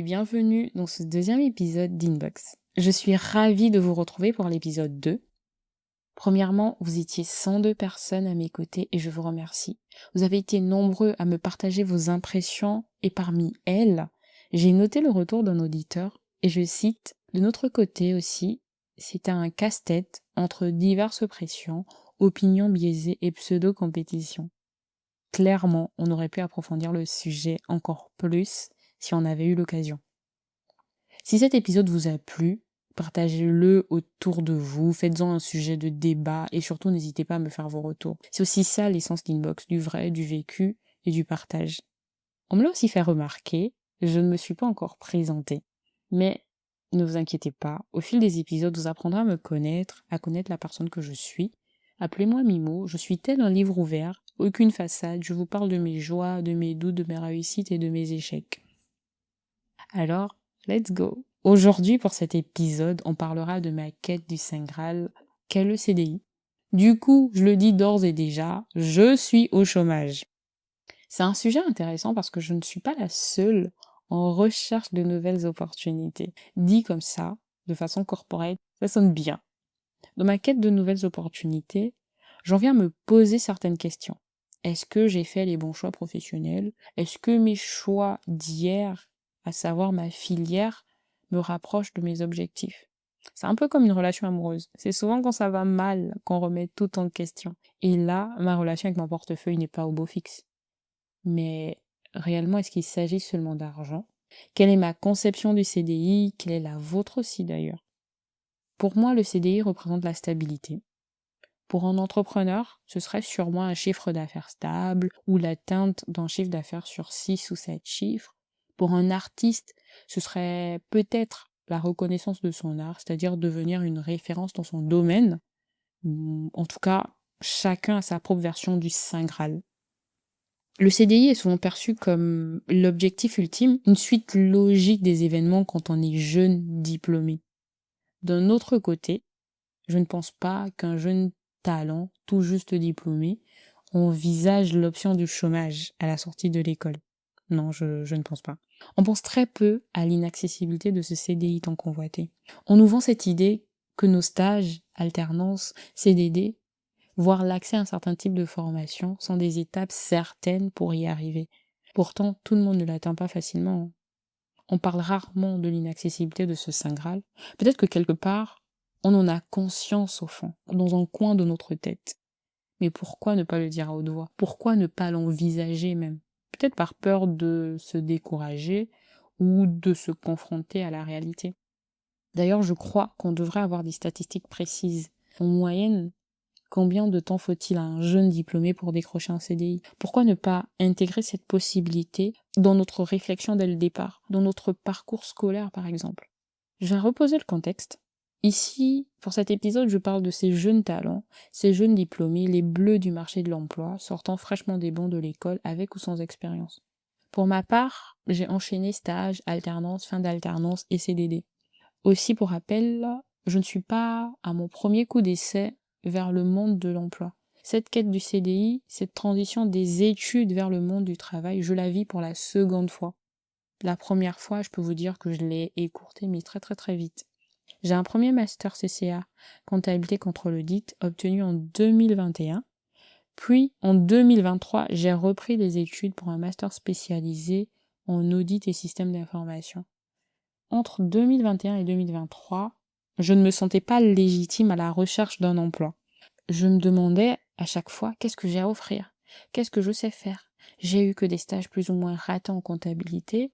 bienvenue dans ce deuxième épisode d'Inbox. Je suis ravie de vous retrouver pour l'épisode 2. Premièrement, vous étiez 102 personnes à mes côtés et je vous remercie. Vous avez été nombreux à me partager vos impressions et parmi elles, j'ai noté le retour d'un auditeur et je cite, de notre côté aussi, c'était un casse-tête entre diverses pressions, opinions biaisées et pseudo-compétition. Clairement, on aurait pu approfondir le sujet encore plus si on avait eu l'occasion. Si cet épisode vous a plu, partagez-le autour de vous, faites-en un sujet de débat et surtout n'hésitez pas à me faire vos retours. C'est aussi ça l'essence d'Inbox, du vrai, du vécu et du partage. On me l'a aussi fait remarquer, je ne me suis pas encore présentée. Mais ne vous inquiétez pas, au fil des épisodes, vous apprendrez à me connaître, à connaître la personne que je suis. Appelez-moi Mimo, je suis tel un livre ouvert, aucune façade, je vous parle de mes joies, de mes doutes, de mes réussites et de mes échecs. Alors, let's go. Aujourd'hui, pour cet épisode, on parlera de ma quête du Saint Graal, qu'est le CDI. Du coup, je le dis d'ores et déjà, je suis au chômage. C'est un sujet intéressant parce que je ne suis pas la seule en recherche de nouvelles opportunités. Dit comme ça, de façon corporate, ça sonne bien. Dans ma quête de nouvelles opportunités, j'en viens à me poser certaines questions. Est-ce que j'ai fait les bons choix professionnels? Est-ce que mes choix d'hier, à savoir ma filière, me rapprochent de mes objectifs? C'est un peu comme une relation amoureuse. C'est souvent quand ça va mal qu'on remet tout en question. Et là, ma relation avec mon portefeuille n'est pas au beau fixe. Mais réellement, est-ce qu'il s'agit seulement d'argent? Quelle est ma conception du CDI? Quelle est la vôtre aussi d'ailleurs? Pour moi, le CDI représente la stabilité. Pour un entrepreneur, ce serait sûrement un chiffre d'affaires stable ou l'atteinte d'un chiffre d'affaires sur 6 ou 7 chiffres. Pour un artiste, ce serait peut-être la reconnaissance de son art, c'est-à-dire devenir une référence dans son domaine. En tout cas, chacun a sa propre version du Saint Graal. Le CDI est souvent perçu comme l'objectif ultime, une suite logique des événements quand on est jeune diplômé. D'un autre côté, je ne pense pas qu'un jeune talent, tout juste diplômé, envisage l'option du chômage à la sortie de l'école. Non, je ne pense pas. On pense très peu à l'inaccessibilité de ce CDI tant convoité. On nous vend cette idée que nos stages, alternances, CDD, voire l'accès à un certain type de formation sont des étapes certaines pour y arriver. Pourtant, tout le monde ne l'atteint pas facilement. On parle rarement de l'inaccessibilité de ce Saint Graal. Peut-être que quelque part, on en a conscience au fond, dans un coin de notre tête. Mais pourquoi ne pas le dire à haute voix? Pourquoi ne pas l'envisager même? Peut-être par peur de se décourager ou de se confronter à la réalité. D'ailleurs, je crois qu'on devrait avoir des statistiques précises. En moyenne, combien de temps faut-il à un jeune diplômé pour décrocher un CDI? Pourquoi ne pas intégrer cette possibilité dans notre réflexion dès le départ, dans notre parcours scolaire par exemple? Je vais reposer le contexte. Ici, pour cet épisode, je parle de ces jeunes talents, ces jeunes diplômés, les bleus du marché de l'emploi, sortant fraîchement des bancs de l'école avec ou sans expérience. Pour ma part, j'ai enchaîné stage, alternance, fin d'alternance et CDD. Aussi, pour rappel, je ne suis pas à mon premier coup d'essai vers le monde de l'emploi. Cette quête du CDI, cette transition des études vers le monde du travail, je la vis pour la seconde fois. La première fois, je peux vous dire que je l'ai écourtée, mais très très très vite. J'ai un premier master CCA, comptabilité contrôle audit, obtenu en 2021. Puis, en 2023, j'ai repris des études pour un master spécialisé en audit et système d'information. Entre 2021 et 2023, je ne me sentais pas légitime à la recherche d'un emploi. Je me demandais à chaque fois qu'est-ce que j'ai à offrir, qu'est-ce que je sais faire. J'ai eu que des stages plus ou moins ratés en comptabilité.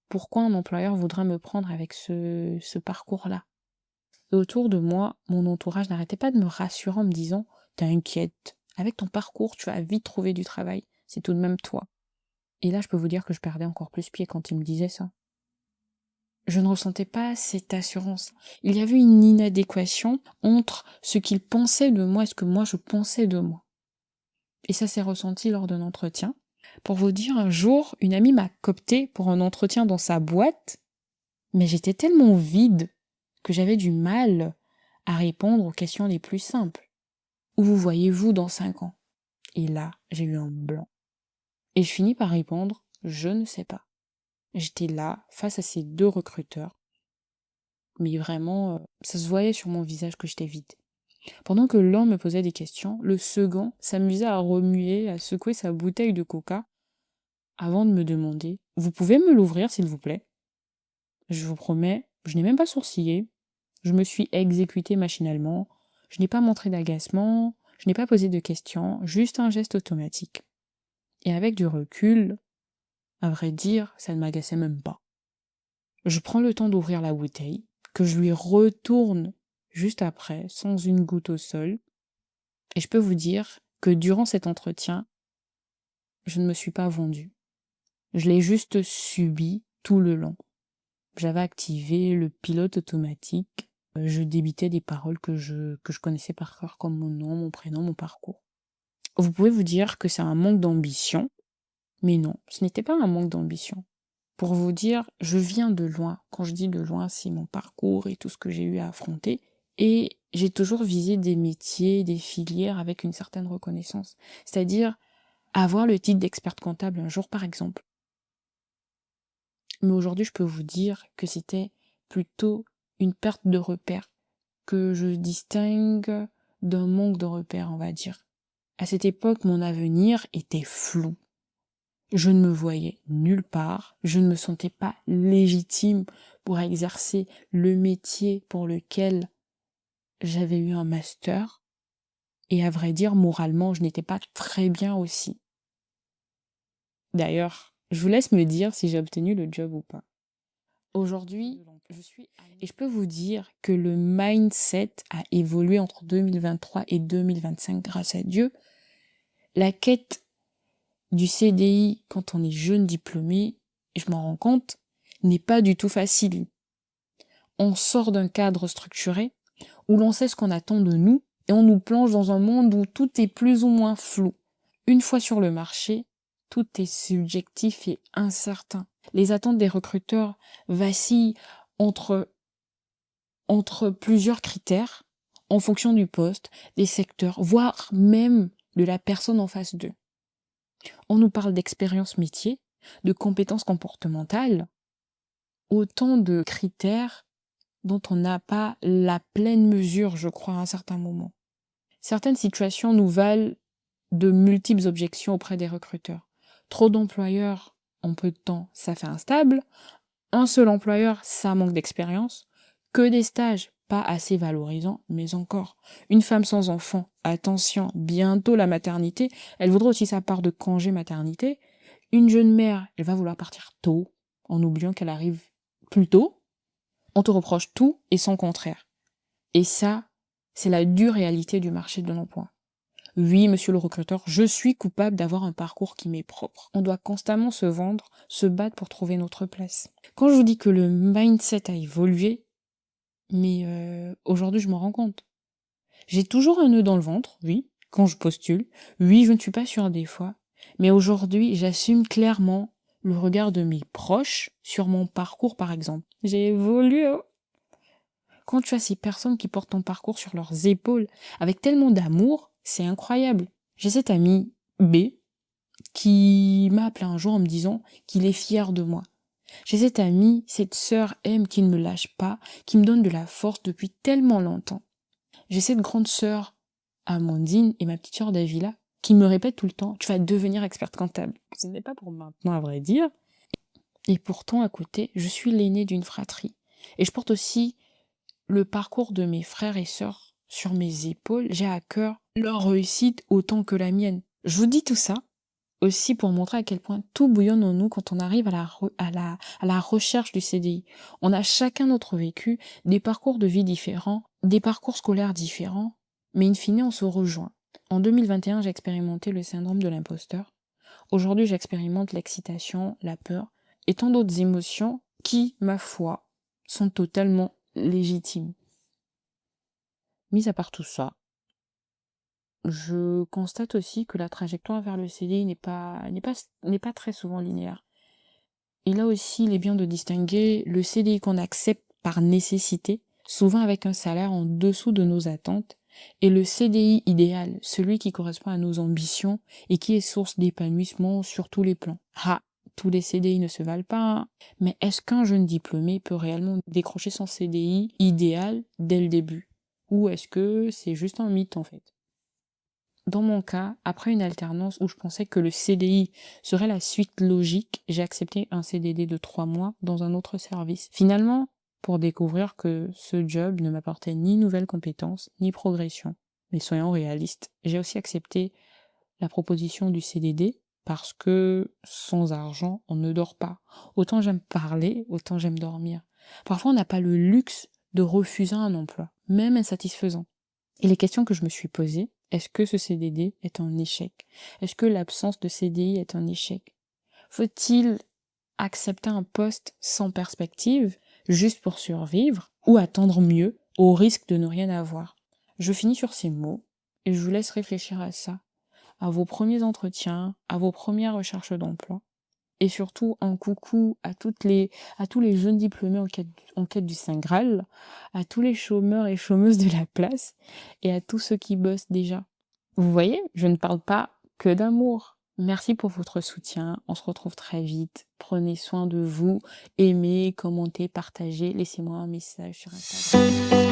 Pourquoi un employeur voudrait me prendre avec ce parcours-là? Et autour de moi, mon entourage n'arrêtait pas de me rassurer en me disant « T'inquiète, avec ton parcours, tu vas vite trouver du travail, c'est tout de même toi. » Et là, je peux vous dire que je perdais encore plus pied quand ils me disaient ça. Je ne ressentais pas cette assurance. Il y avait une inadéquation entre ce qu'ils pensaient de moi et ce que moi je pensais de moi. Et ça s'est ressenti lors d'un entretien. Pour vous dire, un jour, une amie m'a coopté pour un entretien dans sa boîte, mais j'étais tellement vide que j'avais du mal à répondre aux questions les plus simples. Où vous voyez-vous dans 5 ans? Et là, j'ai eu un blanc. Et je finis par répondre, je ne sais pas. J'étais là, face à ces deux recruteurs, mais vraiment, ça se voyait sur mon visage que j'étais vide. Pendant que l'un me posait des questions, le second s'amusait à remuer, à secouer sa bouteille de coca avant de me demander: «Vous pouvez me l'ouvrir, s'il vous plaît?» Je vous promets, je n'ai même pas sourcillé, je me suis exécutée machinalement, je n'ai pas montré d'agacement, je n'ai pas posé de questions, juste un geste automatique. Et avec du recul, à vrai dire, ça ne m'agaçait même pas. Je prends le temps d'ouvrir la bouteille, que je lui retourne juste après, sans une goutte au sol, et je peux vous dire que durant cet entretien, je ne me suis pas vendue. Je l'ai juste subi tout le long. J'avais activé le pilote automatique. Je débitais des paroles que je connaissais par cœur, comme mon nom, mon prénom, mon parcours. Vous pouvez vous dire que c'est un manque d'ambition, mais non, ce n'était pas un manque d'ambition. Pour vous dire, je viens de loin. Quand je dis de loin, c'est mon parcours et tout ce que j'ai eu à affronter. Et j'ai toujours visé des métiers, des filières avec une certaine reconnaissance. C'est-à-dire avoir le titre d'experte comptable un jour, par exemple. Mais aujourd'hui, je peux vous dire que c'était plutôt une perte de repères, que je distingue d'un manque de repères, on va dire. À cette époque, mon avenir était flou. Je ne me voyais nulle part, je ne me sentais pas légitime pour exercer le métier pour lequel j'avais eu un master. Et à vrai dire, moralement, je n'étais pas très bien aussi. D'ailleurs, je vous laisse me dire si j'ai obtenu le job ou pas. Aujourd'hui, et je peux vous dire que le mindset a évolué entre 2023 et 2025 grâce à Dieu. La quête du CDI quand on est jeune diplômé, je m'en rends compte, n'est pas du tout facile. On sort d'un cadre structuré où l'on sait ce qu'on attend de nous et on nous plonge dans un monde où tout est plus ou moins flou. Une fois sur le marché, tout est subjectif et incertain. Les attentes des recruteurs vacillent entre plusieurs critères en fonction du poste, des secteurs, voire même de la personne en face d'eux. On nous parle d'expérience métier, de compétences comportementales, autant de critères dont on n'a pas la pleine mesure, je crois, à un certain moment. Certaines situations nous valent de multiples objections auprès des recruteurs. Trop d'employeurs en peu de temps, ça fait instable. Un seul employeur, ça manque d'expérience. Que des stages, pas assez valorisants, mais encore. Une femme sans enfant, attention, bientôt la maternité, elle voudra aussi sa part de congé maternité. Une jeune mère, elle va vouloir partir tôt, en oubliant qu'elle arrive plus tôt. On te reproche tout et son contraire. Et ça, c'est la dure réalité du marché de l'emploi. Oui, monsieur le recruteur, je suis coupable d'avoir un parcours qui m'est propre. On doit constamment se vendre, se battre pour trouver notre place. Quand je vous dis que le mindset a évolué, mais aujourd'hui je m'en rends compte. J'ai toujours un nœud dans le ventre, oui, quand je postule. Oui, je ne suis pas sûre des fois. Mais aujourd'hui, j'assume clairement le regard de mes proches sur mon parcours, par exemple. J'ai évolué, oh. Quand tu as ces personnes qui portent ton parcours sur leurs épaules avec tellement d'amour, c'est incroyable. J'ai cet ami B qui m'a appelé un jour en me disant qu'il est fier de moi. J'ai cette amie, cette sœur M qui ne me lâche pas, qui me donne de la force depuis tellement longtemps. J'ai cette grande sœur Amandine et ma petite sœur Davila qui me répètent tout le temps: tu vas devenir experte comptable. Ce n'est pas pour maintenant, à vrai dire. Et pourtant, à côté, je suis l'aînée d'une fratrie. Et je porte aussi le parcours de mes frères et sœurs sur mes épaules. J'ai à cœur leur réussite autant que la mienne. Je vous dis tout ça aussi pour montrer à quel point tout bouillonne en nous quand on arrive à la recherche du CDI. On a chacun notre vécu, des parcours de vie différents, des parcours scolaires différents, mais in fine, on se rejoint. En 2021, j'ai expérimenté le syndrome de l'imposteur. Aujourd'hui, j'expérimente l'excitation, la peur et tant d'autres émotions qui, ma foi, sont totalement légitimes. Mis à part tout ça, je constate aussi que la trajectoire vers le CDI n'est pas très souvent linéaire. Et là aussi, il est bien de distinguer le CDI qu'on accepte par nécessité, souvent avec un salaire en dessous de nos attentes, et le CDI idéal, celui qui correspond à nos ambitions et qui est source d'épanouissement sur tous les plans. Ah, tous les CDI ne se valent pas, mais est-ce qu'un jeune diplômé peut réellement décrocher son CDI idéal dès le début? Ou est-ce que c'est juste un mythe en fait? Dans mon cas, après une alternance où je pensais que le CDI serait la suite logique, j'ai accepté un CDD de 3 mois dans un autre service. Finalement, pour découvrir que ce job ne m'apportait ni nouvelles compétences, ni progression. Mais soyons réalistes, j'ai aussi accepté la proposition du CDD parce que sans argent, on ne dort pas. Autant j'aime parler, autant j'aime dormir. Parfois, on n'a pas le luxe de refuser un emploi, même insatisfaisant. Et les questions que je me suis posées, est-ce que ce CDD est un échec? Est-ce que l'absence de CDI est un échec? Faut-il accepter un poste sans perspective, juste pour survivre, ou attendre mieux, au risque de ne rien avoir? Je finis sur ces mots, et je vous laisse réfléchir à ça, à vos premiers entretiens, à vos premières recherches d'emploi, et surtout un coucou à tous les jeunes diplômés en quête du Saint Graal, à tous les chômeurs et chômeuses de la place, et à tous ceux qui bossent déjà. Vous voyez, je ne parle pas que d'amour. Merci pour votre soutien, on se retrouve très vite. Prenez soin de vous, aimez, commentez, partagez, laissez-moi un message sur Instagram.